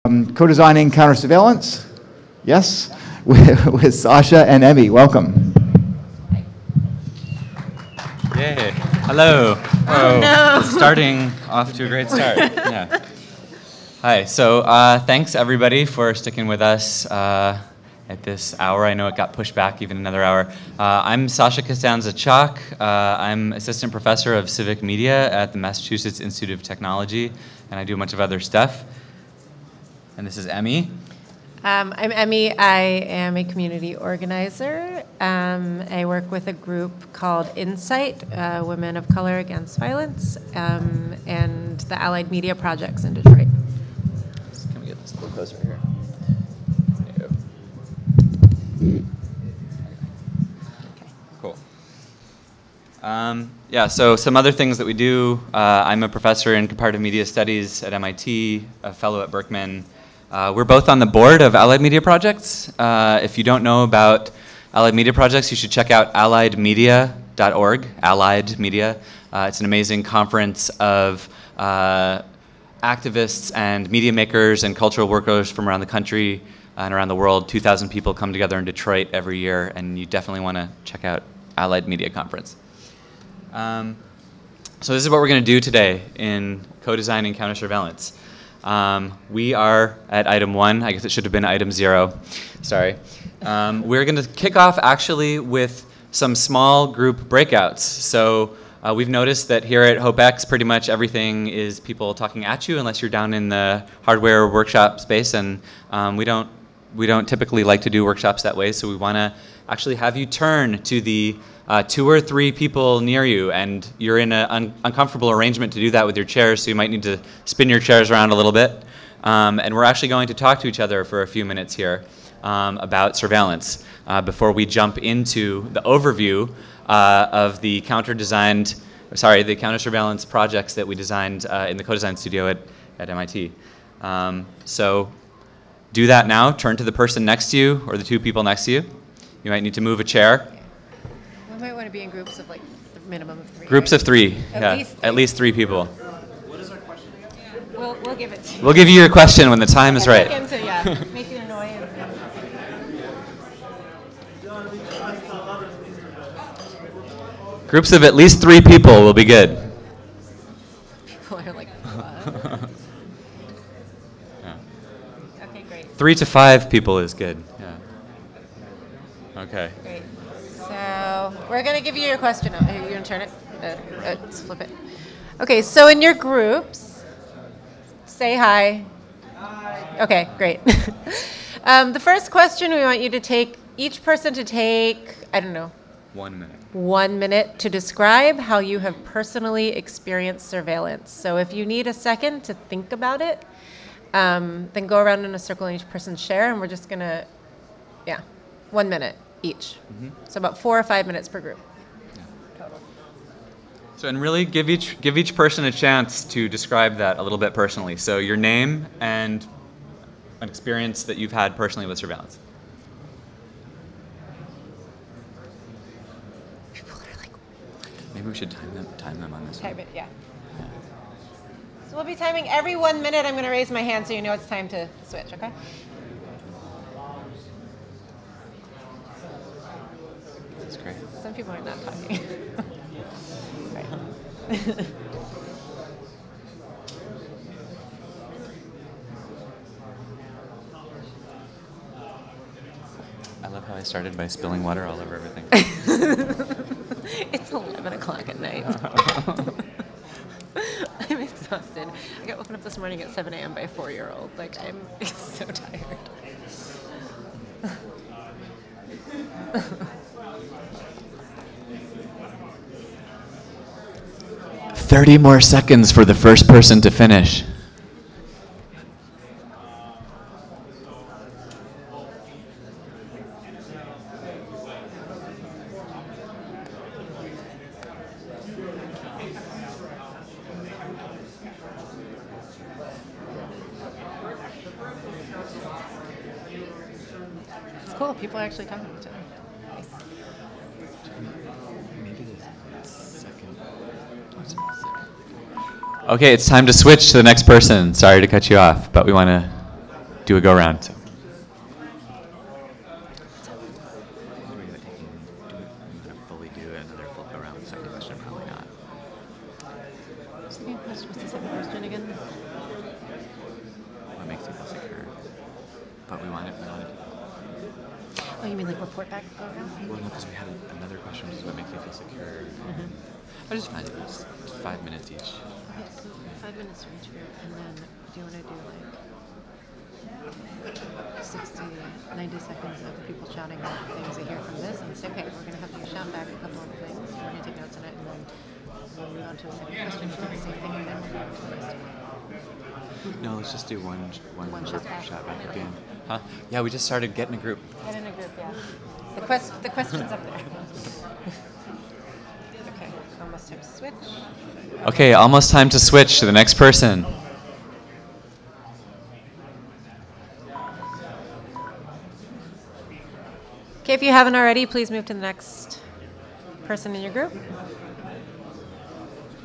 Codesigning Countersurveillance, yes, with Sasha and Emmy. Welcome. Yay. Hello. Oh, no. Starting off to a great start. Yeah. Hi. So thanks, everybody, for sticking with us at this hour. I know it got pushed back even another hour. I'm Sasha Costanza-Chalk. I'm assistant professor of civic media at the Massachusetts Institute of Technology, and I do a bunch of other stuff. And this is Emmy. I'm Emmy. I am a community organizer. I work with a group called Insight, Women of Color Against Violence, and the Allied Media Projects in Detroit. Can we get this a little closer here? Cool. Yeah, so some other things that we do. I'm a professor in comparative media studies at MIT, a fellow at Berkman. We're both on the board of Allied Media Projects. If you don't know about Allied Media Projects, you should check out alliedmedia.org, Allied Media. It's an amazing conference of activists and media makers and cultural workers from around the country and around the world. 2,000 people come together in Detroit every year, and you definitely want to check out Allied Media Conference. So this is what we're going to do today in Codesigning Countersurveillance. We are at item 1. I guess it should have been item 0. Sorry. We're going to kick off actually with some small group breakouts. So we've noticed that here at HopeX, pretty much everything is people talking at you, unless you're down in the hardware workshop space. And we don't typically like to do workshops that way. So we want to actually have you turn to the 2 or 3 people near you, and you're in an uncomfortable arrangement to do that with your chairs, so you might need to spin your chairs around a little bit. And we're actually going to talk to each other for a few minutes here about surveillance before we jump into the overview of the counter-surveillance projects that we designed in the Codesign studio at MIT. So do that now. Turn to the person next to you or the 2 people next to you. You might need to move a chair. We might want to be in groups of like the minimum of 3. Groups right? of 3. At least 3 people. What is our question again? We'll give it to you. We'll give you your question when the time is right. Make it annoying. Groups of at least 3 people will be good. People are like, what? Yeah. Okay, great. 3 to 5 people is good. Yeah. Okay. Great. So we're going to give you your question. Oh, you're going to turn it? Let's flip it. Okay, so in your groups, say hi. Hi. Okay, great. The first question we want you to take, each person to take, I don't know. 1 minute. 1 minute to describe how you have personally experienced surveillance. So if you need a second to think about it, then go around in a circle and each person share, and we're just going to, 1 minute each. Mm-hmm. So about 4 or 5 minutes per group. Yeah. Total. So and really give each person a chance to describe that a little bit personally. So your name and an experience that you've had personally with surveillance. People are like, maybe we should time them on this one. Time it, yeah. So we'll be timing every 1 minute. I'm going to raise my hand so you know it's time to switch, okay? That's great. Some people are not talking. Right. I love how I started by spilling water all over everything. It's 11 o'clock at night. I'm exhausted. I got woken up this morning at 7 a.m. by a 4-year-old. Like, I'm so tired. 30 more seconds for the first person to finish. It's cool. People are actually talking to each other. Nice. Okay, it's time to switch to the next person. Sorry to cut you off, but we want to do a go around. So. Fully do another full go around. Second question, probably not. What's the second question again? What makes you feel secure? But we want it. Oh, you mean like report back go around? Well, no, because we had another question, which is what makes you feel secure. I just find it's 5 minutes each. Okay, so 5 minutes for each group, and then do you want to do like 60, 90 seconds of people shouting out things they hear from this, and say, okay, we're going to have you shout back a couple of things, we're going to take notes on it, and then we'll move on to a second question, do the same thing, and then we'll go to the rest of it. No, let's just do one shot back at the end. Huh? Yeah, we just started getting a group. Get in a group, yeah. The question's up there. Okay, almost time to switch. Okay, almost time to switch to the next person. Okay, if you haven't already, please move to the next person in your group. I'm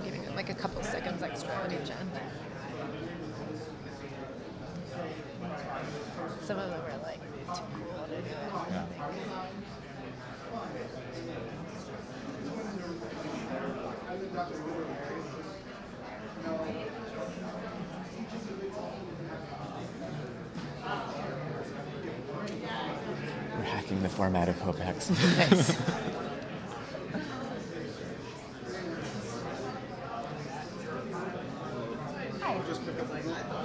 giving it like a couple seconds extra on each end. Some of them are like too cool to do it. We're hacking the format of HopeX. Nice. Hi.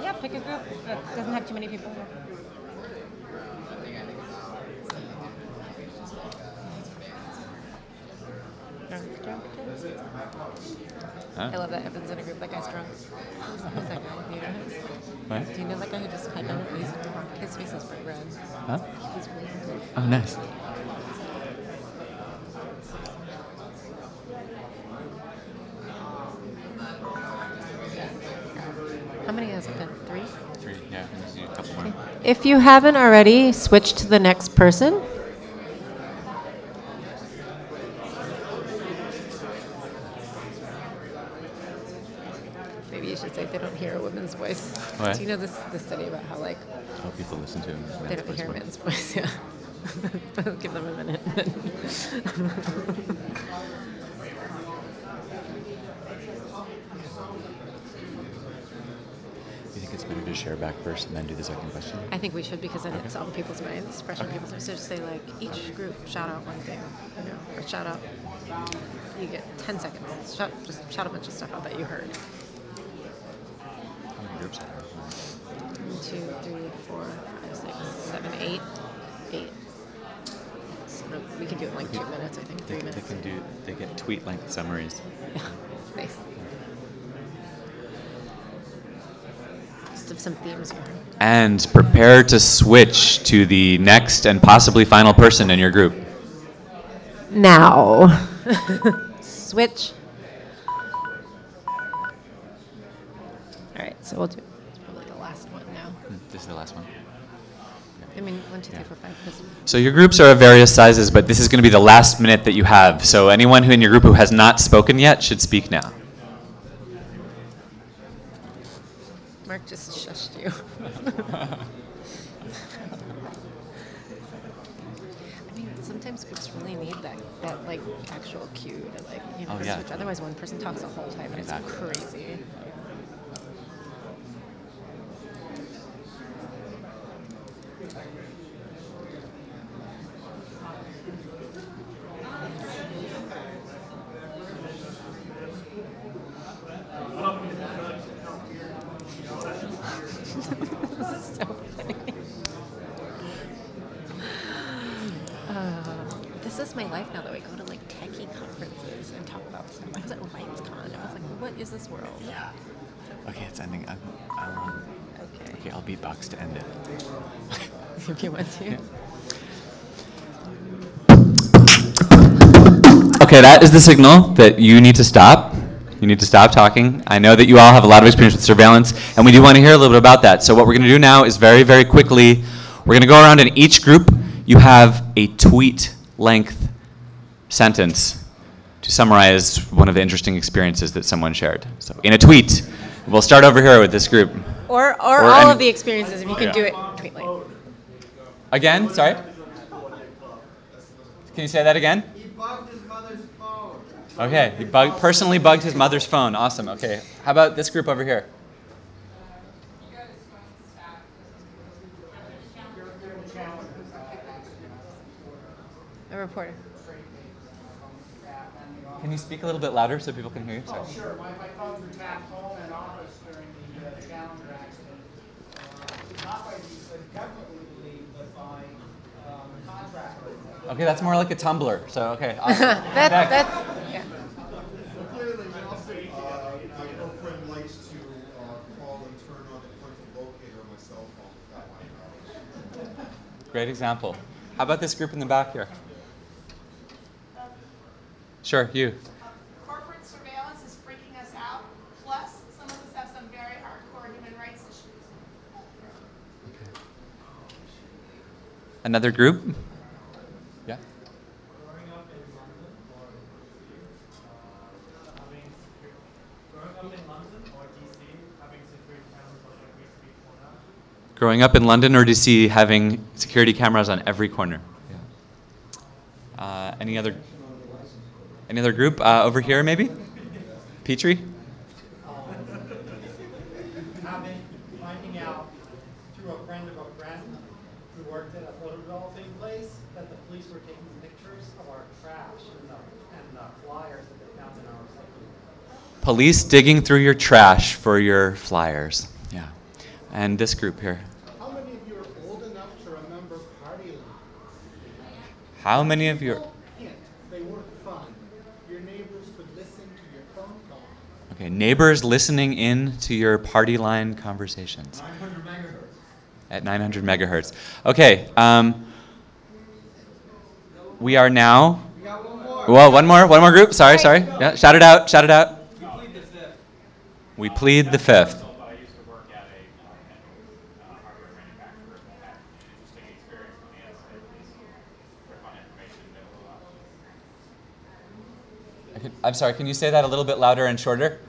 Yeah, pick a group that doesn't have too many people. Huh? I love that happens in a group. That guy's drunk. Who's that guy? Do you know him? What? Do you know that guy who just had no face? His face is bright red. Huh? He's really Oh, nice. How many has it been? 3? 3, yeah. Let's do a couple more. If you haven't already, switch to the next person. Maybe you should say they don't hear a woman's voice. What? Do you know this study about how like Oh, people listen to they don't hear men's voice? Yeah. Give them a minute. You think it's better to share back first and then do the second question? I think we should because then it's on people's minds, fresh on people's minds. So just say like each group shout out one thing, you know, or shout out. You get 10 seconds. Just shout a bunch of stuff out that you heard. How many groups are there? 1, 2, 3, 4, 5, 6, 7, 8. 8. So we can do it in like 2 minutes, I think. 3 minutes. They get tweet length summaries. Yeah. Nice. Just of some themes here. And prepare to switch to the next and possibly final person in your group. Now. Switch. All right, so we'll do. It's probably the last one now. This is the last one. I mean, 1, 2, 3, 4, 5. Because So your groups are of various sizes, but this is going to be the last minute that you have. So anyone who in your group who has not spoken yet should speak now. Mark just shushed you. I mean, sometimes groups really need that like actual cue to like switch. Otherwise, one person talks the whole time and Exactly. it's crazy. So funny. This is my life now that I go to like techie conferences and talk about stuff. I was at RightsCon. I was like, what is this world? Okay, it's ending. Okay. I'll beatbox to end it. If you want to. Okay, that is the signal that you need to stop. You need to stop talking. I know that you all have a lot of experience with surveillance, and we do want to hear a little bit about that. So what we're going to do now is very, very quickly, we're going to go around in each group. You have a tweet-length sentence to summarize one of the interesting experiences that someone shared. So in a tweet, we'll start over here with this group. Or all of the experiences, if you can do it jointly. Again, sorry? Can you say that again? He bugged his mother's phone. Okay, he personally bugged his mother's phone. Awesome, okay. How about this group over here? A reporter. Can you speak a little bit louder so people can hear you? Sorry. Oh, sure. My phones were tapped home and office during the Challenger accident. Not by the government, but by contractors. Okay, that's more like a Tumblr. So, okay, awesome. That's yeah. Clearly, my girlfriend likes to call and turn on the frontal locator on my cell phone without my knowledge. Great example. How about this group in the back here? Sure, you. Corporate surveillance is freaking us out. Plus, some of us have some very hardcore human rights issues. Another group? Yeah. Growing up in London or DC, having security cameras on every street corner. Growing up in London or DC, having security cameras on every corner. Yeah. Any other group over here, maybe? Petrie? Finding out through a friend of a friend who worked at a photo developing place that the police were taking pictures of our trash and the flyers that they found in our recycling. Police digging through your trash for your flyers. Yeah. And this group here. How many of you are old enough to remember party lines? How many of you are... They weren't fun. Your neighbors could listen to your phone call. Okay, neighbors listening in to your party line conversations. 900 megahertz. At 900 megahertz. Okay, we are now... We got one more. Well, one more group. Sorry. Yeah, shout it out. We plead the fifth. We plead the fifth. I used to work at a hardware manufacturer that had an interesting experience with the NSA releasing their fun information in the middle of I'm sorry, can you say that a little bit louder and shorter?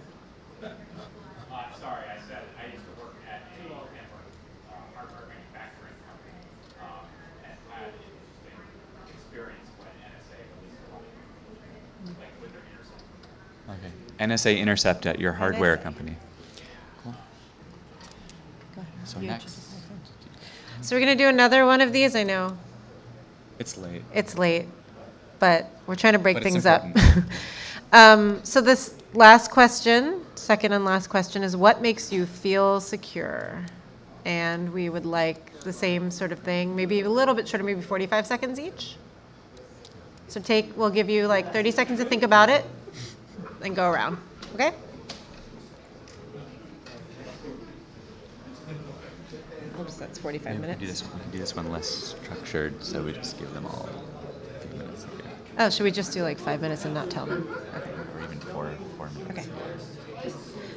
sorry, I said I used to work at a network hardware manufacturing company and had an interesting experience when NSA released a lot of like with their intercept. Okay. NSA Intercept at your hardware company. Cool. So next. So we're going to do another one of these, I know. It's late. It's late, but we're trying to break But it's things up. important. So this last question, second and last question, is what makes you feel secure? And we would like the same sort of thing, maybe a little bit shorter, maybe 45 seconds each. So we'll give you like 30 seconds to think about it and go around, okay? Oops, that's 45 We minutes. can do this one less structured, so we just give them all a few minutes. Oh, should we just do like 5 minutes and not tell them? Okay. Or even four minutes. Okay.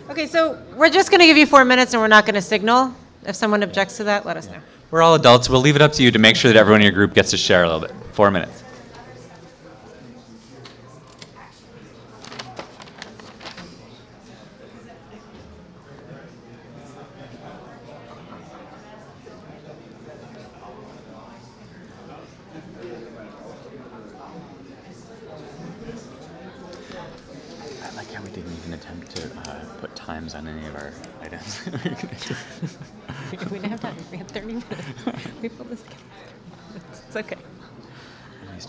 Okay, so we're just going to give you 4 minutes and we're not going to signal. If someone objects to that, let us know. We're all adults. We'll leave it up to you to make sure that everyone in your group gets to share a little bit. 4 minutes. I like how we didn't even attempt to put times on any of our items. We didn't have time. We had 30 minutes. We pulled this together. It's okay.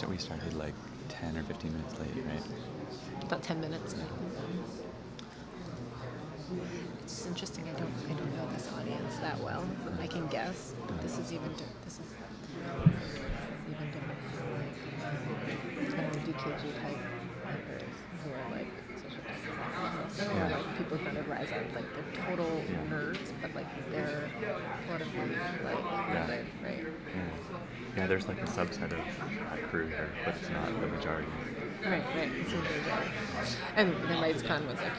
We started like 10 or 15 minutes late, right? About 10 minutes. It's just interesting. I don't know this audience that well. I can guess, but this is even different. Like, kind of DKG type hikers who are like social justice activists, who are like people who kind of rise up, like they're total nerds, but like they're sort of like right. Yeah, there's like a subset of that crew here, but it's not the majority. Right. It seems like that. And the RightsCon was like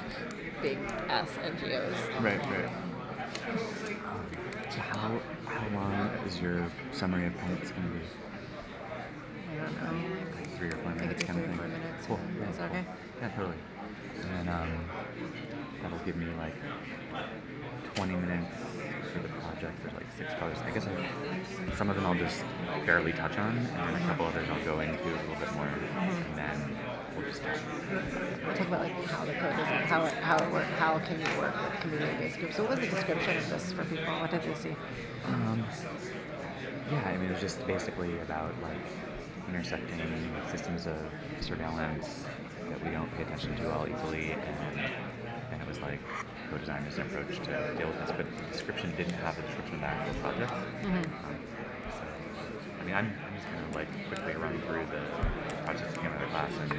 big ass NGOs. Right. So how long is your summary of points going to be? I don't know. Like 3 or 4 I think minutes it's kind of 3 or thing? 4 minutes. Cool. Yeah, Is that cool. okay? Yeah, totally. And then that'll give me like 20 minutes for the project. There's like 6 colors. I guess some of them I'll just barely touch on, and then a couple others I'll go into a little bit more, and then we'll just talk. We'll talk about like how the code is, like how it works, how can you work with community-based groups. So what was the description of this for people? What did they see? Yeah, I mean, it was just basically about like intersecting systems of surveillance that we don't pay attention to all equally, and it was like co-design is an approach to deal with this, but the description didn't have a description of the actual project. So, I mean, I'm just going to like quickly run through the projects that came out of the class, and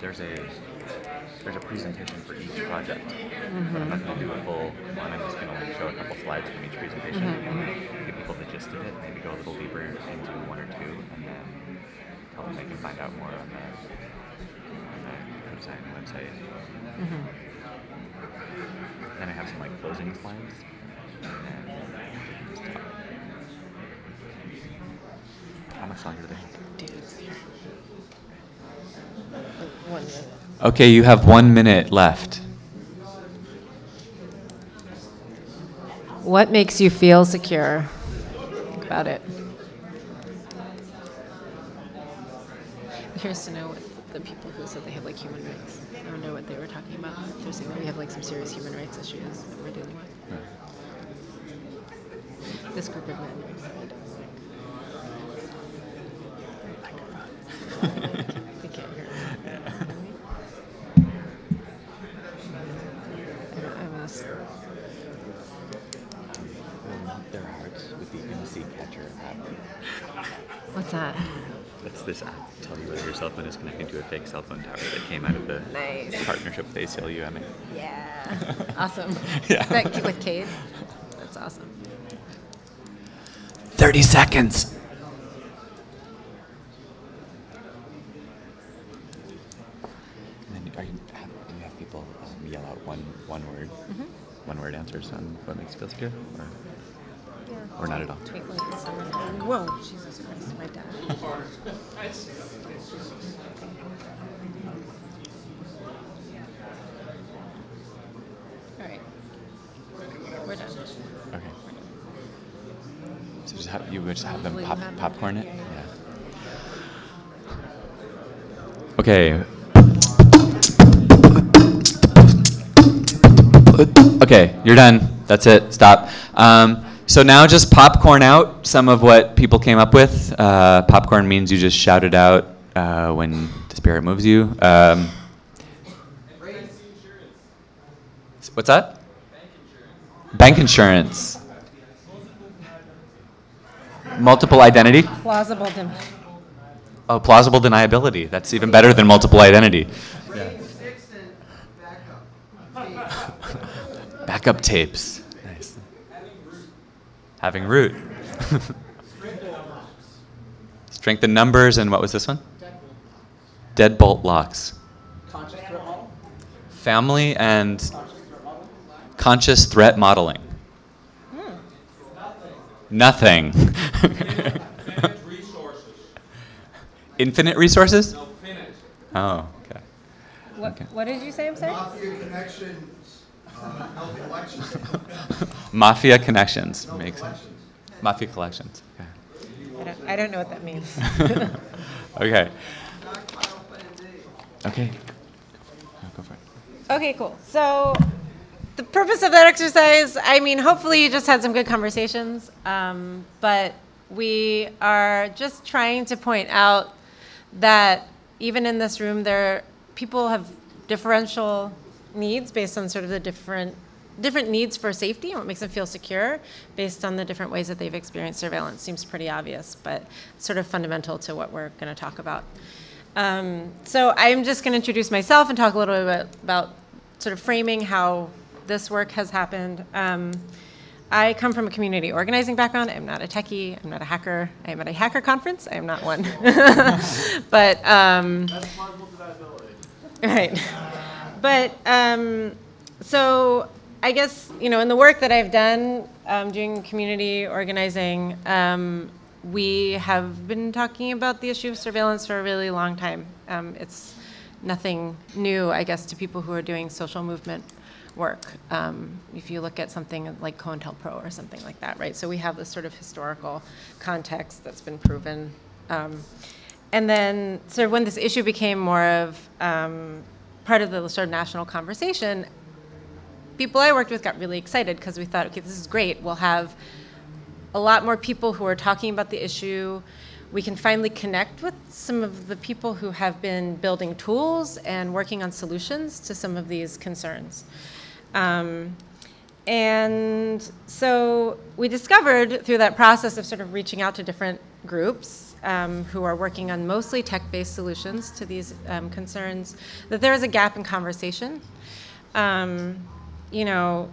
there's a presentation for each project, but I'm not going to do a full one. I'm just going to like show a couple slides from each presentation, give people the gist of it, maybe go a little deeper into one or two, and then tell them they can find out more on the Codesign website. Then I have some like closing slides, and then just talk. How much longer do they have? Like 1 minute. Okay, you have 1 minute left. What makes you feel secure? Think about it. I'm curious to know what the people who said they have like human rights. I don't know what they were talking about. They're saying that we have like some serious human rights issues that we're dealing with. This group of men. They can't hear me. I must. Their hearts with the MC Catcher app. What's that? That's this app to tell you whether your cell phone is connecting to a fake cell phone tower that came out of the Nice. partnership with ACLU-MA. Yeah. Awesome. Yeah. That with Cade? That's awesome. 30 seconds. And then you have people yell out one word, one word answers on what makes you feel secure, or not at all. Whoa, Jesus Christ, my dad. All right. We're done. Okay. So you would just have them popcorn it? Yeah. Okay. Okay, you're done. That's it. Stop. So now just popcorn out some of what people came up with. Popcorn means you just shout it out when the spirit moves you. What's that? Bank insurance. Multiple identity? Plausible. Oh, plausible deniability. That's even better than multiple identity. Yeah. Backup tapes. Nice. Having root. Strength in numbers, and what was this one? Deadbolt locks. Conscious threat model? Family and conscious threat modeling. Nothing. Infinite resources. Infinite resources? No, finite. Oh, okay. What did you say, I'm sorry? Mafia connections. Health elections. Mafia connections. Makes sense. Mafia collections. Okay. I don't know what that means. Okay. Okay. Go for it. Okay, cool. So the purpose of that exercise, I mean, hopefully you just had some good conversations, but we are just trying to point out that even in this room, people have differential needs based on sort of the different needs for safety and what makes them feel secure based on the different ways that they've experienced surveillance. Seems pretty obvious, but sort of fundamental to what we're going to talk about. So I'm just going to introduce myself and talk a little bit about sort of framing how this work has happened. I come from a community organizing background. I'm not a techie. I'm not a hacker. I am at a hacker conference. I am not one. But That's plausible deniability. right. But so I guess, you know, in the work that I've done doing community organizing, we have been talking about the issue of surveillance for a really long time. It's nothing new, I guess, to people who are doing social movement work. If you look at something like COINTELPRO or something like that, right? So we have this sort of historical context that's been proven. And then sort of when this issue became more of part of the sort of national conversation, people I worked with got really excited because we thought, okay, this is great. We'll have a lot more people who are talking about the issue. We can finally connect with some of the people who have been building tools and working on solutions to some of these concerns. And so we discovered through that process of sort of reaching out to different groups who are working on mostly tech-based solutions to these concerns, that there is a gap in conversation. You know,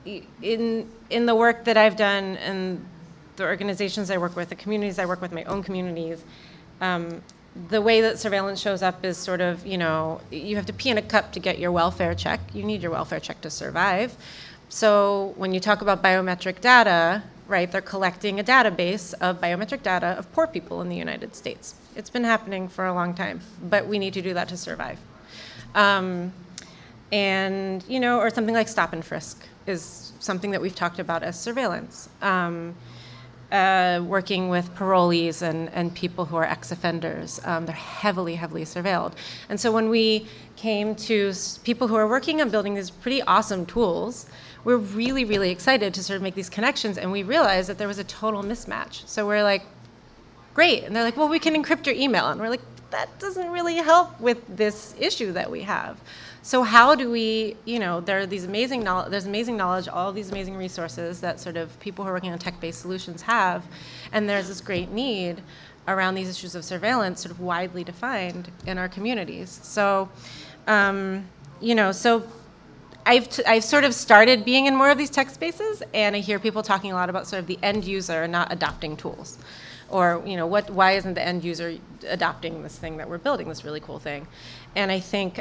in the work that I've done and the organizations I work with, the communities I work with, my own communities, the way that surveillance shows up is sort of, you know, you have to pee in a cup to get your welfare check. You need your welfare check to survive. So when you talk about biometric data, right, they're collecting a database of biometric data of poor people in the United States. It's been happening for a long time, but we need to do that to survive. And, you know, or something like stop and frisk is something that we've talked about as surveillance. Working with parolees and people who are ex-offenders. They're heavily, heavily surveilled. And so when we came to people who are working on building these pretty awesome tools, we're really, really excited to sort of make these connections, and we realized that there was a total mismatch. So we're like, great. And they're like, well, we can encrypt your email. And we're like, that doesn't really help with this issue that we have. So how do we, you know, there's amazing knowledge, all these amazing resources that sort of people who are working on tech-based solutions have, and there's this great need around these issues of surveillance sort of widely defined in our communities. So, you know, so I've sort of started being in more of these tech spaces, and I hear people talking a lot about sort of the end user not adopting tools. Or, you know, why isn't the end user adopting this thing that we're building, this really cool thing? And I think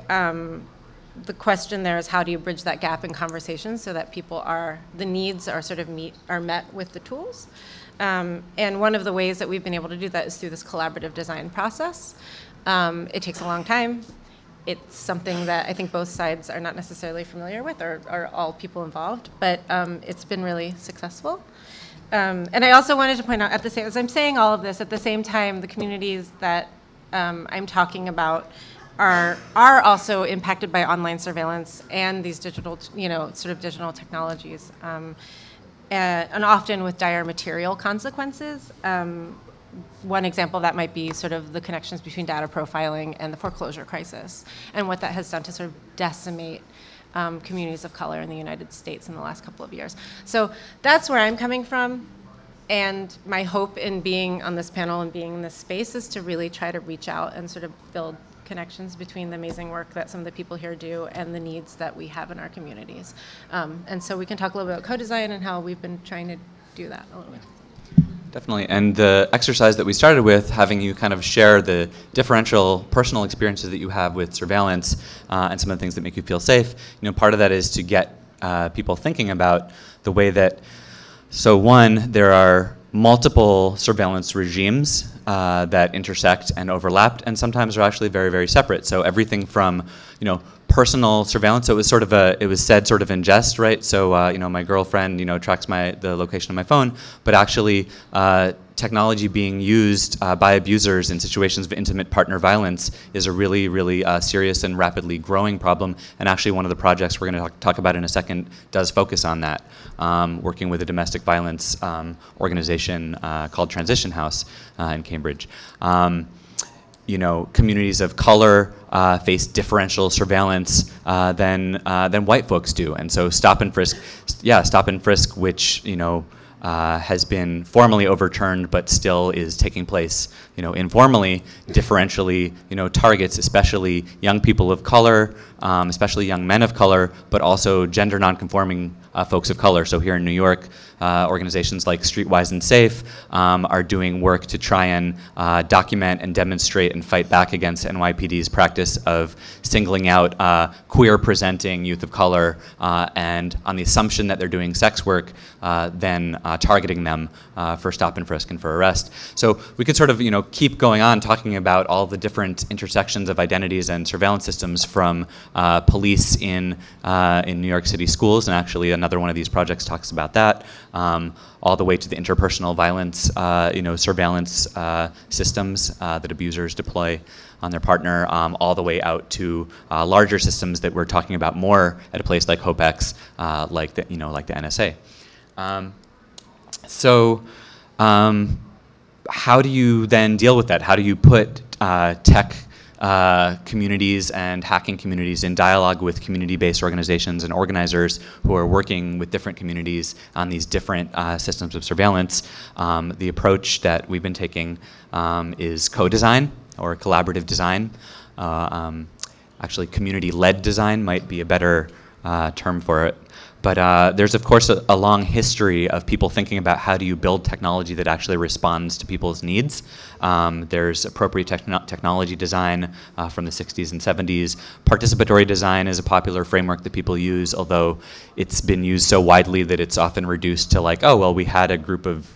the question there is, how do you bridge that gap in conversation so that the needs are sort of met with the tools? And one of the ways that we've been able to do that is through this collaborative design process. It takes a long time. It's something that I think both sides are not necessarily familiar with, or all people involved, but it's been really successful. And I also wanted to point out, as I'm saying all of this, at the same time, the communities that I'm talking about are also impacted by online surveillance and these digital, you know, sort of digital technologies, and often with dire material consequences. One example of that might be sort of the connections between data profiling and the foreclosure crisis, and what that has done to sort of decimate communities of color in the United States in the last couple of years. So that's where I'm coming from, and my hope in being on this panel and being in this space is to really try to reach out and sort of build connections between the amazing work that some of the people here do and the needs that we have in our communities. And so we can talk a little bit about codesign and how we've been trying to do that a little bit. Definitely, and the exercise that we started with, having you kind of share the differential personal experiences that you have with surveillance and some of the things that make you feel safe, you know, part of that is to get people thinking about the way that, so one, there are multiple surveillance regimes that intersect and overlap, and sometimes are actually very, very separate. So everything from, you know, personal surveillance. So it was sort of it was said sort of in jest, right? So you know, my girlfriend, you know, tracks the location of my phone, but actually technology being used by abusers in situations of intimate partner violence is a really, really serious and rapidly growing problem. And actually, one of the projects we're going to talk about in a second does focus on that, working with a domestic violence organization called Transition House in Cambridge. You know, communities of color face differential surveillance than white folks do, and so stop and frisk, which, you know, has been formally overturned, but still is taking place, you know, informally, differentially, you know, targets especially young people of color, especially young men of color, but also gender nonconforming folks of color. So here in New York, organizations like Streetwise and Safe are doing work to try and document and demonstrate and fight back against NYPD's practice of singling out queer presenting youth of color and on the assumption that they're doing sex work, then targeting them for stop and frisk and for arrest. So we could sort of keep going on talking about all the different intersections of identities and surveillance systems, from police in New York City schools, and actually another one of these projects talks about that, all the way to the interpersonal violence surveillance systems that abusers deploy on their partner, all the way out to larger systems that we're talking about more at a place like HopeX, like the NSA. So how do you then deal with that? How do you put tech communities and hacking communities in dialogue with community-based organizations and organizers who are working with different communities on these different systems of surveillance? The approach that we've been taking is co-design, or collaborative design. Actually, community-led design might be a better term for it. But there's, of course, a long history of people thinking about how do you build technology that actually responds to people's needs. There's appropriate technology design from the 60s and 70s. Participatory design is a popular framework that people use, although it's been used so widely that it's often reduced to like, oh, well, we had a group of,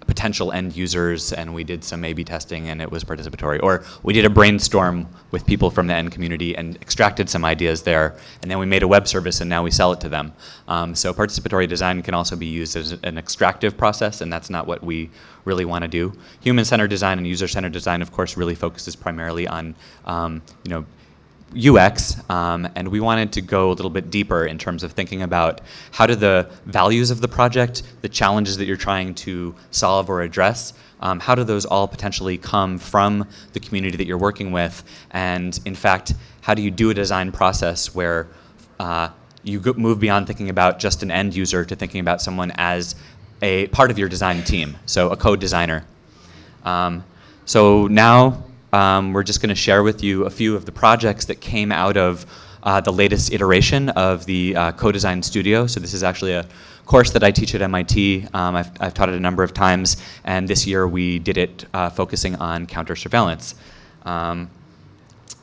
potential end users and we did some A/B testing and it was participatory. Or we did a brainstorm with people from the end community and extracted some ideas there, and then we made a web service and now we sell it to them. So participatory design can also be used as an extractive process, and that's not what we really want to do. Human-centered design and user-centered design, of course, really focuses primarily on UX, and we wanted to go a little bit deeper in terms of thinking about how do the values of the project, the challenges that you're trying to solve or address, how do those all potentially come from the community that you're working with, and in fact, how do you do a design process where you move beyond thinking about just an end user to thinking about someone as a part of your design team, so a code designer. So now, we're just going to share with you a few of the projects that came out of the latest iteration of the Codesign Studio. So this is actually a course that I teach at MIT. I've taught it a number of times, and this year we did it focusing on countersurveillance.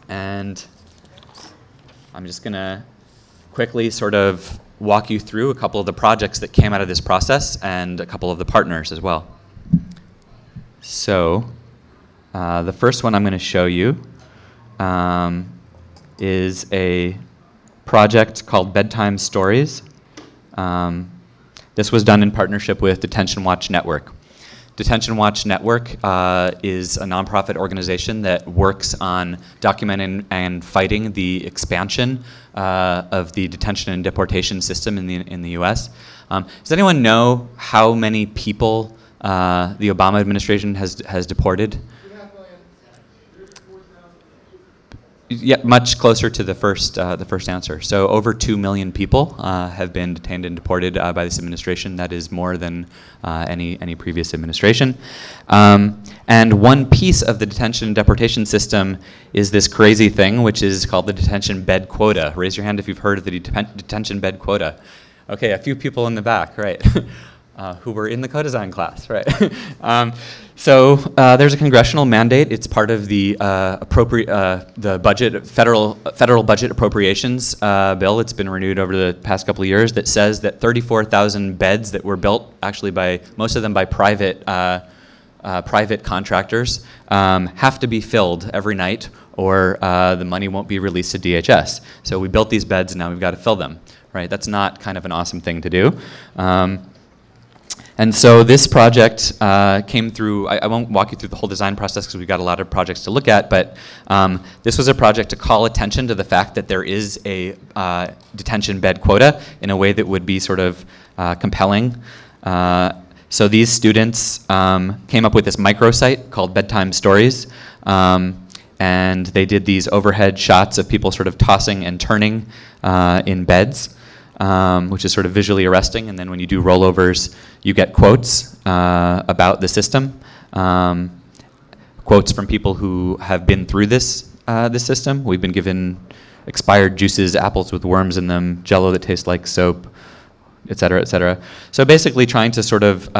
And I'm just going to quickly sort of walk you through a couple of the projects that came out of this process and a couple of the partners as well. So the first one I'm going to show you is a project called Bedtime Stories. This was done in partnership with Detention Watch Network. Detention Watch Network is a nonprofit organization that works on documenting and fighting the expansion of the detention and deportation system in the US. Does anyone know how many people the Obama administration has deported? Yeah, much closer to the first answer. So over 2 million people have been detained and deported by this administration. That is more than any previous administration. And one piece of the detention and deportation system is this crazy thing, which is called the Detention Bed Quota. Raise your hand if you've heard of the Detention Bed Quota. Okay, a few people in the back, right? Who were in the co-design class, right? So there's a congressional mandate. It's part of the budget, federal budget appropriations bill. It's been renewed over the past couple of years. That says that 34,000 beds that were built, actually by most of them by private contractors, have to be filled every night, or the money won't be released to DHS. So we built these beds, and now we've got to fill them, right? That's not kind of an awesome thing to do. And so this project came through, I won't walk you through the whole design process because we've got a lot of projects to look at, but this was a project to call attention to the fact that there is a detention bed quota in a way that would be sort of compelling. So these students came up with this microsite called Bedtime Stories, and they did these overhead shots of people sort of tossing and turning in beds. Which is sort of visually arresting, and then when you do rollovers, you get quotes about the system, quotes from people who have been through this system. We've been given expired juices, apples with worms in them, Jell-O that tastes like soap, et cetera, et cetera. So basically trying to sort of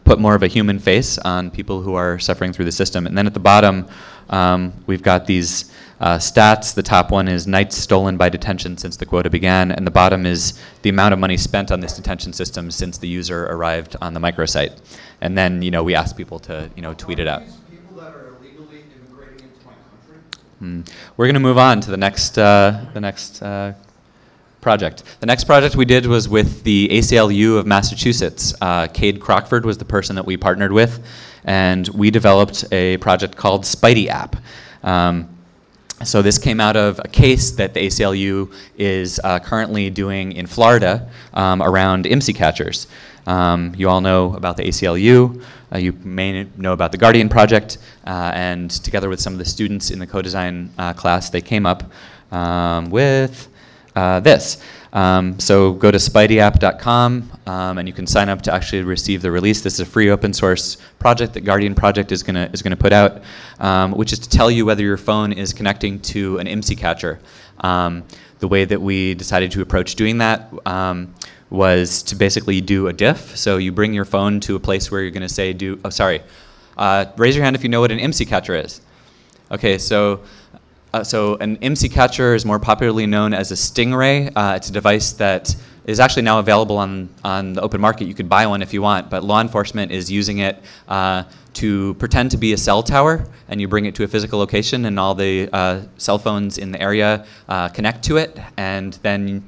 put more of a human face on people who are suffering through the system. And then at the bottom, we've got these stats. The top one is nights stolen by detention since the quota began, and the bottom is the amount of money spent on this detention system since the user arrived on the microsite. And then, we ask people to, tweet it out. People that are illegally immigrating into my country? We're going to move on to the next project. The next project we did was with the ACLU of Massachusetts. Cade Crockford was the person that we partnered with, and we developed a project called Spidey App. So this came out of a case that the ACLU is currently doing in Florida around IMSI catchers. You all know about the ACLU. You may know about the Guardian Project. And together with some of the students in the Codesign class, they came up with this. So go to spideyapp.com and you can sign up to actually receive the release. This is a free open source project that Guardian Project is gonna put out, which is to tell you whether your phone is connecting to an IMSI catcher. The way that we decided to approach doing that was to basically do a diff. So you bring your phone to a place where you're gonna say raise your hand if you know what an IMSI catcher is. Okay, so an IMSI catcher is more popularly known as a Stingray. It's a device that is actually now available on the open market. You could buy one if you want, but law enforcement is using it to pretend to be a cell tower, and you bring it to a physical location, and all the cell phones in the area connect to it, and then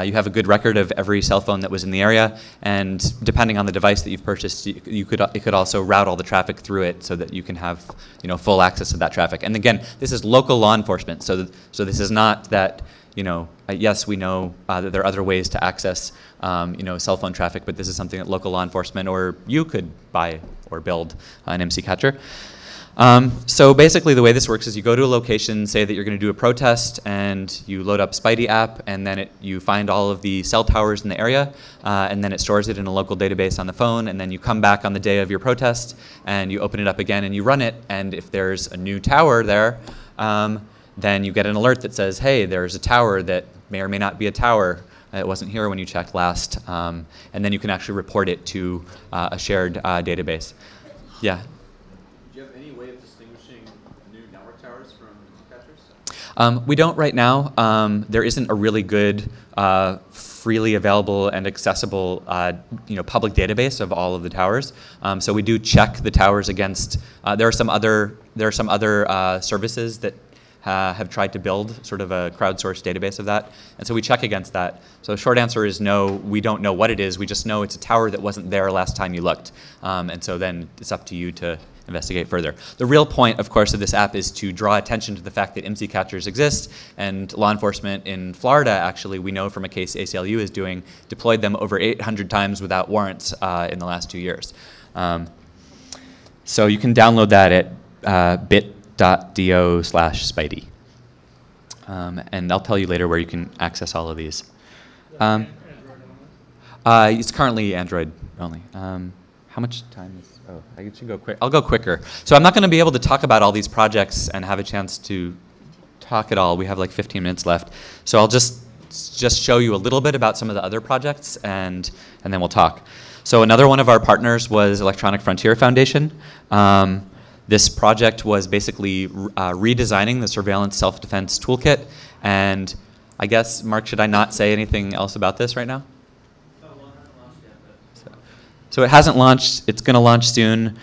you have a good record of every cell phone that was in the area, and depending on the device that you've purchased, it could also route all the traffic through it so that you can have full access to that traffic. And again, this is local law enforcement, so this is not that yes, we know that there are other ways to access cell phone traffic, but this is something that local law enforcement or you could buy or build an IMSI catcher. So basically the way this works is you go to a location, say that you're going to do a protest, and you load up Spidey app, and then you find all of the cell towers in the area, and then it stores it in a local database on the phone, and then you come back on the day of your protest, and you open it up again, and you run it, and if there's a new tower there, then you get an alert that says, hey, there's a tower that may or may not be a tower. It wasn't here when you checked last, and then you can actually report it to a shared database. Yeah? We don't right now. There isn't a really good, freely available and accessible, public database of all of the towers. So we do check the towers against. There are some other services that have tried to build sort of a crowdsourced database of that, and so we check against that. So the short answer is no. We don't know what it is. We just know it's a tower that wasn't there last time you looked, and so then it's up to you to investigate further. The real point, of course, of this app is to draw attention to the fact that IMSI catchers exist, and law enforcement in Florida, actually, we know from a case ACLU is doing, deployed them over 800 times without warrants in the last 2 years. So you can download that at bit.do/Spidey. And I'll tell you later where you can access all of these. It's currently Android only. How much time is? Oh, I should go quick. I'll go quicker. So I'm not going to be able to talk about all these projects and have a chance to talk at all. We have like 15 minutes left. So I'll just show you a little bit about some of the other projects, and then we'll talk. So another one of our partners was Electronic Frontier Foundation. This project was basically redesigning the surveillance self-defense toolkit. And I guess, Mark, should I not say anything else about this right now? So it hasn't launched. It's going to launch soon.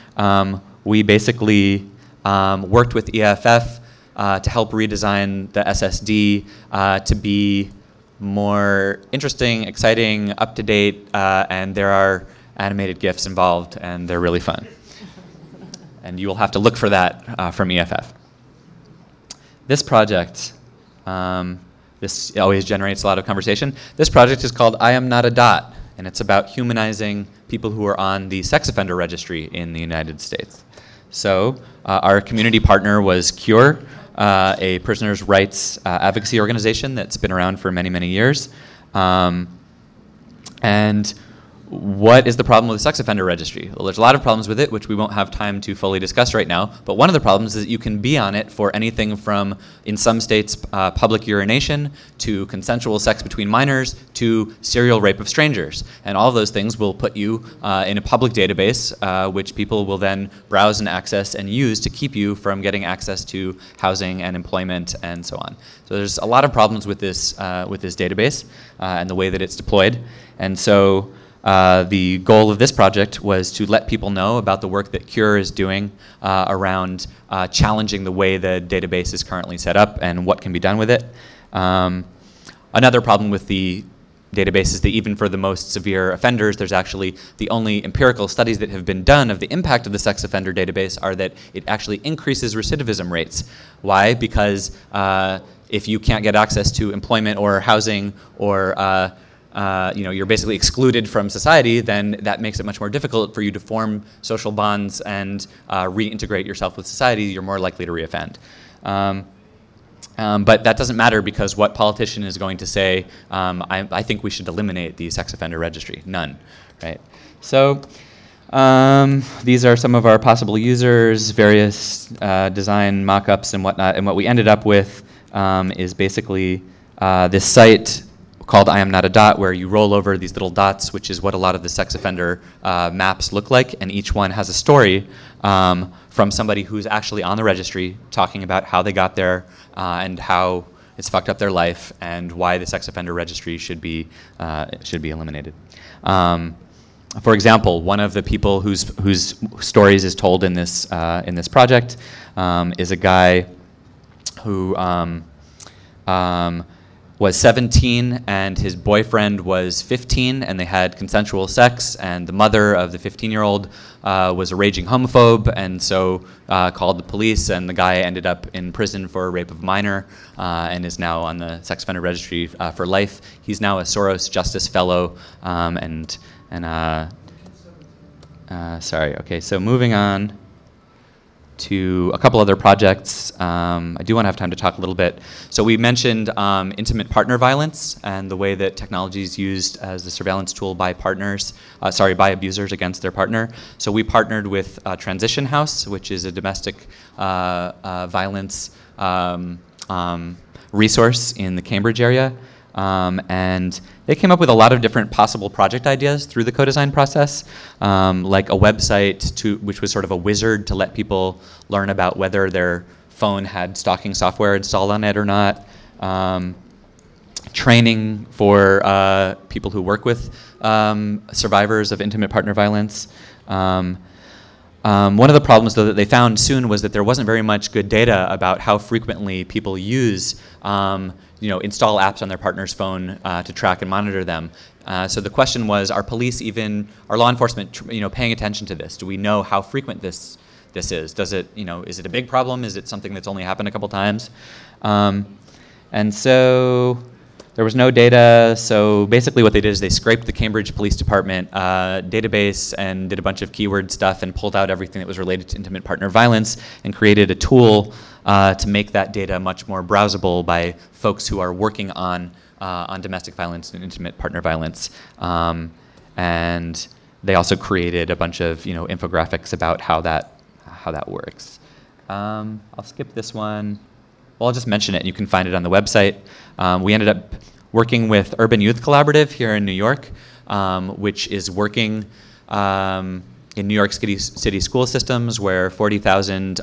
We basically worked with EFF to help redesign the SSD to be more interesting, exciting, up-to-date, and there are animated GIFs involved, and they're really fun. And you will have to look for that from EFF. This project, this always generates a lot of conversation. This project is called I Am Not a Dot, and it's about humanizing people who are on the sex offender registry in the United States. So our community partner was CURE, a prisoners' rights advocacy organization that's been around for many, many years. And what is the problem with the sex offender registry? Well, there's a lot of problems with it, which we won't have time to fully discuss right now. But one of the problems is that you can be on it for anything from, in some states, public urination, to consensual sex between minors, to serial rape of strangers. And all of those things will put you in a public database, which people will then browse and access and use to keep you from getting access to housing and employment and so on. So there's a lot of problems with this database and the way that it's deployed. And so the goal of this project was to let people know about the work that CURE is doing around challenging the way the database is currently set up and what can be done with it. Another problem with the database is that even for the most severe offenders, there's actually the only empirical studies that have been done of the impact of the sex offender database are that it actually increases recidivism rates. Why? Because if you can't get access to employment or housing or you're basically excluded from society, then that makes it much more difficult for you to form social bonds and reintegrate yourself with society. You're more likely to reoffend. But that doesn't matter because what politician is going to say, I think we should eliminate the sex offender registry? None, right? So these are some of our possible users, various design mock-ups and whatnot. And what we ended up with is basically this site called I Am Not a Dot, where you roll over these little dots, which is what a lot of the sex offender maps look like, and each one has a story from somebody who's actually on the registry talking about how they got there and how it's fucked up their life and why the sex offender registry should be eliminated. For example, one of the people whose stories is told in this project is a guy who was 17 and his boyfriend was 15 and they had consensual sex, and the mother of the 15-year-old was a raging homophobe and so called the police, and the guy ended up in prison for rape of a minor and is now on the sex offender registry for life. He's now a Soros Justice Fellow sorry, okay, so moving on to a couple other projects. I do want to have time to talk a little bit. So we mentioned intimate partner violence and the way that technology is used as a surveillance tool by by abusers against their partner. So we partnered with Transition House, which is a domestic violence resource in the Cambridge area. And they came up with a lot of different possible project ideas through the co-design process, like a website which was sort of a wizard to let people learn about whether their phone had stalking software installed on it or not, training for people who work with survivors of intimate partner violence. One of the problems, though, that they found soon was that there wasn't very much good data about how frequently people use install apps on their partner's phone to track and monitor them. So the question was, are law enforcement, paying attention to this? Do we know how frequent this is? Does it, is it a big problem? Is it something that's only happened a couple times? And so there was no data. So basically what they did is they scraped the Cambridge Police Department database and did a bunch of keyword stuff and pulled out everything that was related to intimate partner violence and created a tool to make that data much more browsable by folks who are working on domestic violence and intimate partner violence. And they also created a bunch of infographics about how that works. I'll skip this one. Well, I'll just mention it. You can find it on the website. We ended up working with Urban Youth Collaborative here in New York, which is working in New York City school systems where 40,000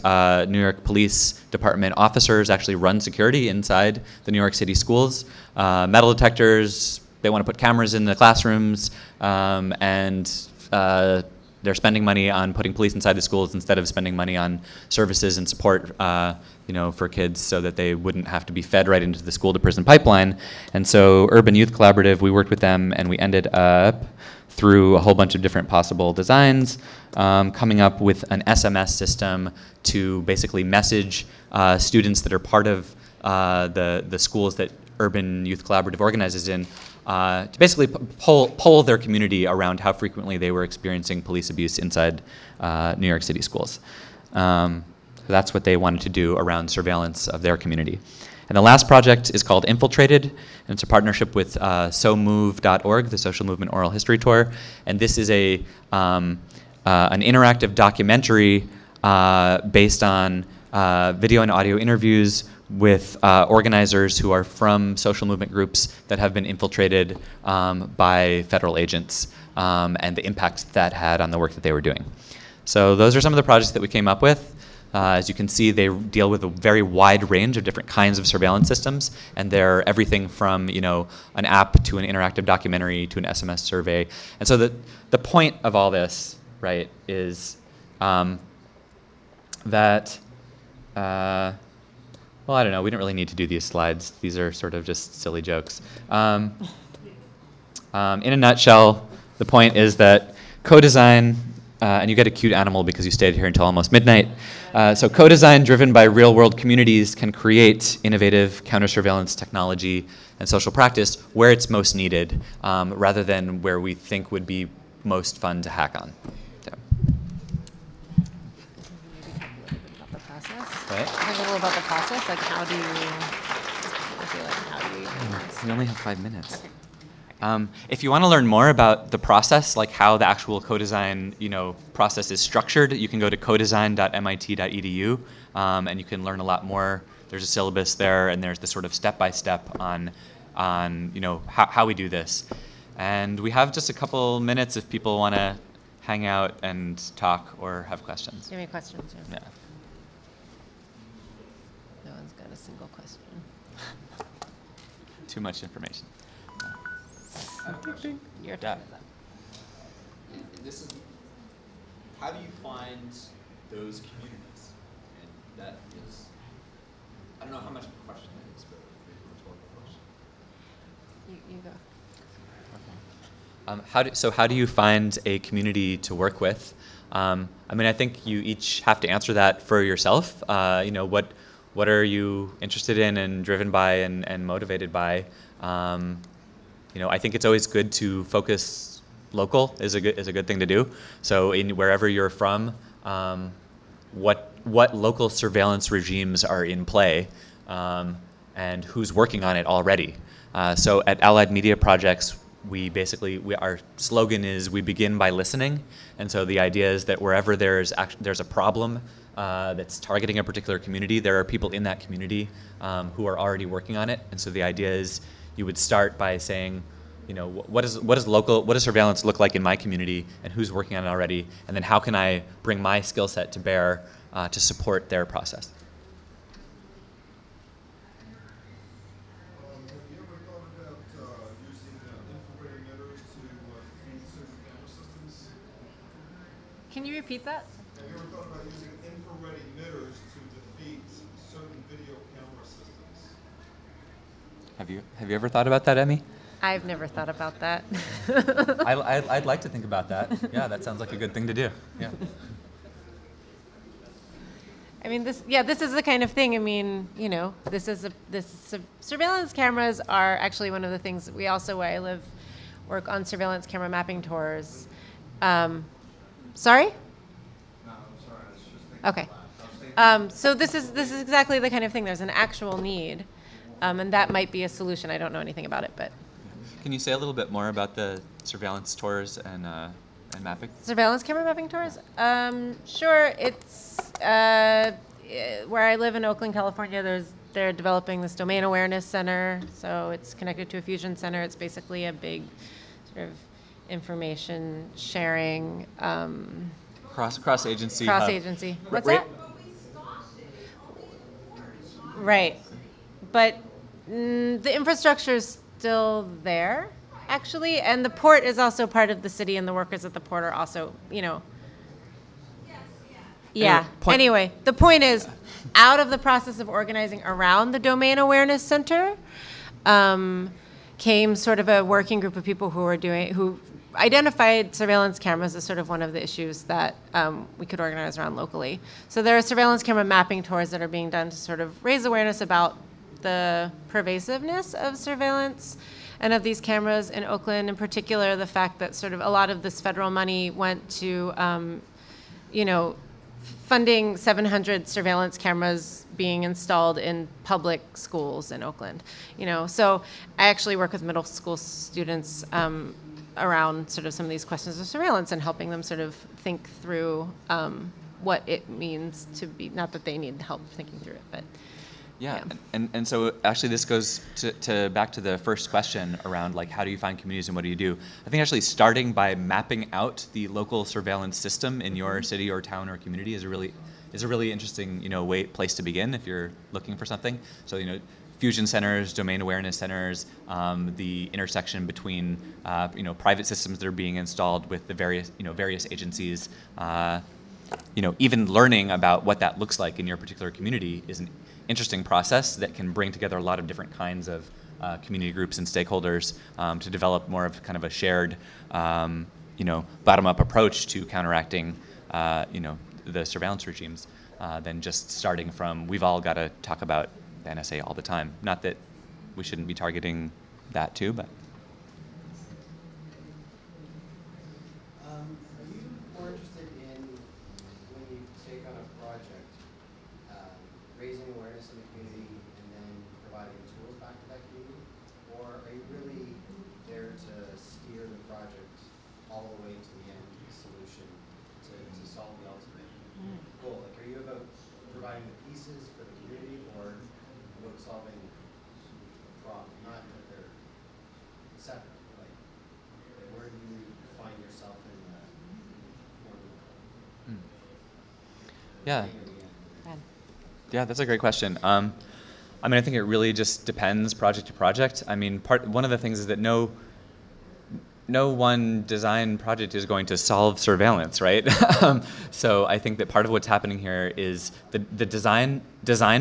New York Police Department officers actually run security inside the New York City schools. Metal detectors, they want to put cameras in the classrooms, and they're spending money on putting police inside the schools instead of spending money on services and support for kids so that they wouldn't have to be fed right into the school to prison pipeline. And so Urban Youth Collaborative, we worked with them and we ended up through a whole bunch of different possible designs, coming up with an SMS system to basically message students that are part of the schools that Urban Youth Collaborative organizes in, to basically poll their community around how frequently they were experiencing police abuse inside New York City schools. So that's what they wanted to do around surveillance of their community. And the last project is called Infiltrated, and it's a partnership with SoMove.org, the Social Movement Oral History Tour. And this is an interactive documentary based on video and audio interviews with organizers who are from social movement groups that have been infiltrated by federal agents and the impact that had on the work that they were doing. So those are some of the projects that we came up with. As you can see, they deal with a very wide range of different kinds of surveillance systems, and they're everything from an app to an interactive documentary to an SMS survey. And so the point of all this, right, is that well, I don't know. We don't really need to do these slides. These are sort of just silly jokes. In a nutshell, the point is that co-design, and you get a cute animal because you stayed here until almost midnight. So co-design driven by real-world communities can create innovative counter-surveillance technology and social practice where it's most needed, rather than where we think would be most fun to hack on. So. What? Talk a little about the process, like how do you We only have 5 minutes. If you want to learn more about the process, like how the actual codesign process is structured, you can go to codesign.mit.edu, and you can learn a lot more. There's a syllabus there, and there's the sort of step-by-step on how we do this. And we have just a couple minutes if people want to hang out and talk or have questions. Do you have any questions? Yeah. No one's got a single question. Too much information. Your Yeah. time is up. And this is, how do you find those communities? And that is, I don't know how much of a question that is, but maybe a rhetorical question. You go. So how do you find a community to work with? I mean, I think you each have to answer that for yourself. What are you interested in and driven by and motivated by? I think it's always good to focus local is a good thing to do. So in wherever you're from, what local surveillance regimes are in play, and who's working on it already. So at Allied Media Projects, our slogan is we begin by listening, and so the idea is that wherever there's a problem that's targeting a particular community, there are people in that community who are already working on it, and so the idea is you would start by saying, what does surveillance look like in my community, and who's working on it already, and then how can I bring my skill set to bear to support their process. Have you ever thought about using infrared emitters to feed certain camera systems? Can you repeat that? Have you ever thought about using infrared emitters to defeat certain video camera systems? Have you ever thought about that, Emmy? I've never thought about that. I'd like to think about that. Yeah, that sounds like a good thing to do. Yeah. I mean, this is the kind of thing. I mean, surveillance cameras are actually one of the things that we also, where I live, work on surveillance camera mapping tours. Sorry? No, I'm sorry. I was just thinking Okay. So this is exactly the kind of thing. There's an actual need, and that might be a solution. I don't know anything about it, but. Can you say a little bit more about the surveillance tours and mapping? Surveillance camera mapping tours? Sure. It's where I live in Oakland, California. They're developing this domain awareness center. So it's connected to a fusion center. It's basically a big sort of information sharing. Cross agency. Cross agency. What's Right. that? Right. But the infrastructure is still there, actually, and the port is also part of the city, and the workers at the port are also, Yeah. Anyway, the point is, out of the process of organizing around the Domain Awareness Center, came sort of a working group of people who identified surveillance cameras as sort of one of the issues that we could organize around locally. So there are surveillance camera mapping tours that are being done to sort of raise awareness about the pervasiveness of surveillance and of these cameras in Oakland, in particular the fact that sort of a lot of this federal money went to, funding 700 surveillance cameras being installed in public schools in Oakland. So I actually work with middle school students around sort of some of these questions of surveillance and helping them sort of think through what it means to be, not that they need help thinking through it, but. Yeah, and so actually this goes to back to the first question around like how do you find communities and what do you do? I think actually starting by mapping out the local surveillance system in your city or town or community is a really interesting place to begin if you're looking for something. So fusion centers, domain awareness centers, the intersection between private systems that are being installed with the various agencies. Even learning about what that looks like in your particular community is an interesting process that can bring together a lot of different kinds of community groups and stakeholders to develop more of kind of a shared, bottom-up approach to counteracting, the surveillance regimes than just starting from we've all got to talk about the NSA all the time. Not that we shouldn't be targeting that too, but. Are you more interested in when you take on a project, raising awareness in the community and then providing tools back to that community? Or are you really there to steer the project all the way to the end solution to solve the ultimate goal? Like, are you about providing the pieces for the community or about solving the problem? Not that they're separate. Like where do you find yourself in the formula? Yeah. Yeah, that's a great question. I think it really just depends project to project. One of the things is that no one design project is going to solve surveillance, right? So I think that part of what's happening here is the design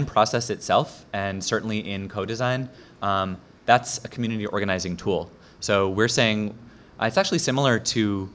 process itself, and certainly in co-design, that's a community organizing tool. So we're saying it's actually similar to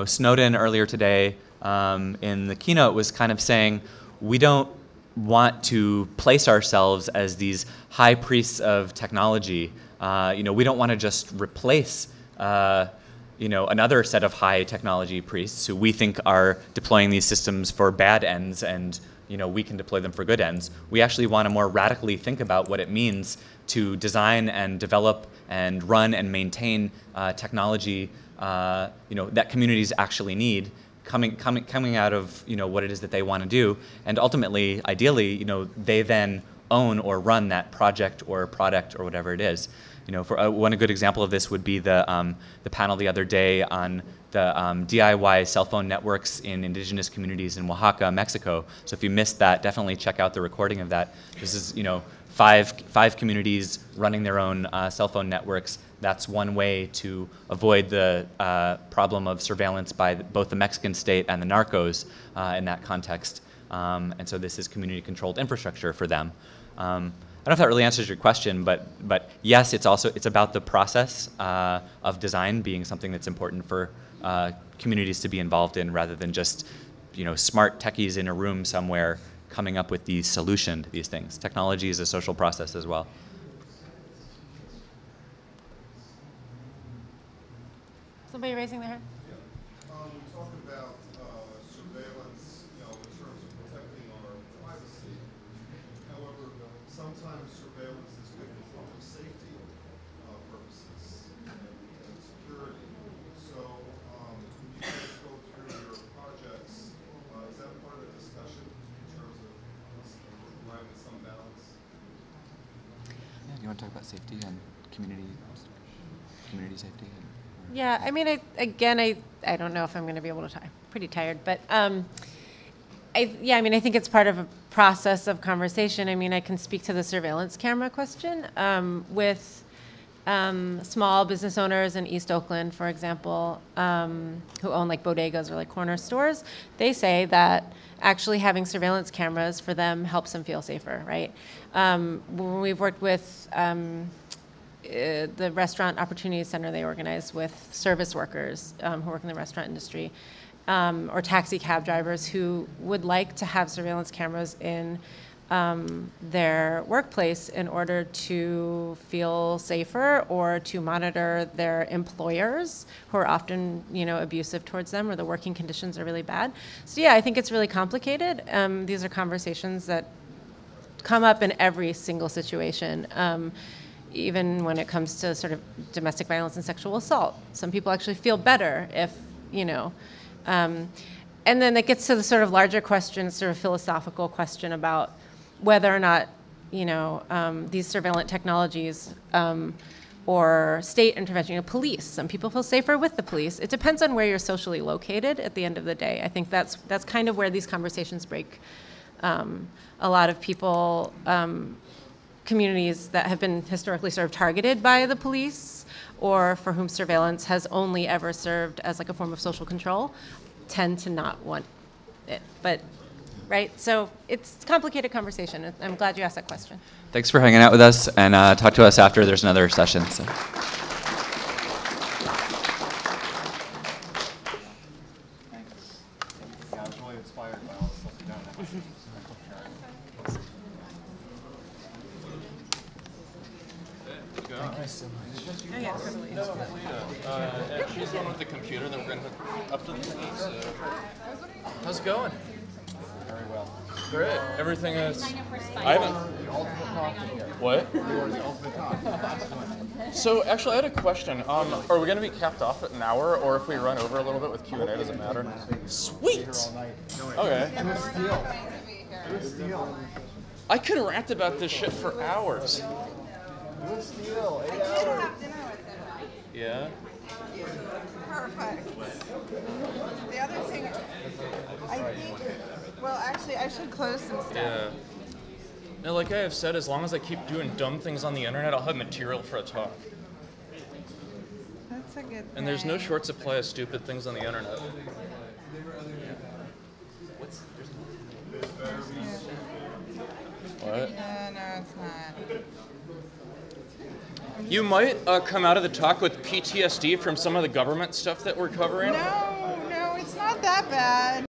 Snowden earlier today in the keynote was kind of saying we don't want to place ourselves as these high priests of technology. We don't want to just replace another set of high technology priests who we think are deploying these systems for bad ends and we can deploy them for good ends. We actually want to more radically think about what it means to design and develop and run and maintain technology that communities actually need coming out of what it is that they want to do, and ultimately, ideally, they then own or run that project or product or whatever it is. For one good example of this would be the panel the other day on the DIY cell phone networks in indigenous communities in Oaxaca, Mexico. So if you missed that, definitely check out the recording of that. This is five communities running their own cell phone networks. That's one way to avoid the problem of surveillance by both the Mexican state and the narcos in that context. And so this is community-controlled infrastructure for them. I don't know if that really answers your question, but yes, it's about the process of design being something that's important for communities to be involved in, rather than just smart techies in a room somewhere coming up with the solution to these things. Technology is a social process as well. Somebody raising their hand? We talk about surveillance, in terms of protecting our privacy. However, sometimes surveillance is good for public safety purposes and security. So, when you guys go through your projects, is that part of the discussion in terms of arriving at some balance? Yeah, you want to talk about safety and community safety? Yeah, I don't know if I'm going to be able to I'm pretty tired, but I think it's part of a process of conversation. I can speak to the surveillance camera question with small business owners in East Oakland, for example, who own like bodegas or like corner stores. They say that actually having surveillance cameras for them helps them feel safer, right? When we've worked with the Restaurant Opportunity Center they organize with service workers who work in the restaurant industry, or taxi cab drivers who would like to have surveillance cameras in their workplace in order to feel safer or to monitor their employers who are often, abusive towards them or the working conditions are really bad. So yeah, I think it's really complicated. These are conversations that come up in every single situation, even when it comes to sort of domestic violence and sexual assault. Some people actually feel better if, and then it gets to the sort of larger question, sort of philosophical question about whether or not, these surveillance technologies or state intervention, police. Some people feel safer with the police. It depends on where you're socially located at the end of the day. I think that's kind of where these conversations break. A lot of people, communities that have been historically sort of targeted by the police or for whom surveillance has only ever served as like a form of social control tend to not want it. But right? So it's a complicated conversation. I'm glad you asked that question. Thanks for hanging out with us, and talk to us after there's another session. So. Thanks. Yeah, I was really inspired by all the stuff you've done. Thank you so much. She's the one with the computer that we're going to hook up to the thing. So. How's it going? Very well. Great. Everything is. I haven't. What? So actually, I had a question. Are we going to be capped off at an hour, or if we run over a little bit with Q&A, does it matter? Sweet. Okay. I could rant about this shit for hours. Steal, 8 I did hours. have dinner with them. Yeah. Perfect. The other thing, I think, well, actually, I should close some stuff. Yeah. Now, like I have said, as long as I keep doing dumb things on the internet, I'll have material for a talk. That's a good thing. And there's no short supply of stupid things on the internet. What? No, it's not. You might come out of the talk with PTSD from some of the government stuff that we're covering. No, it's not that bad.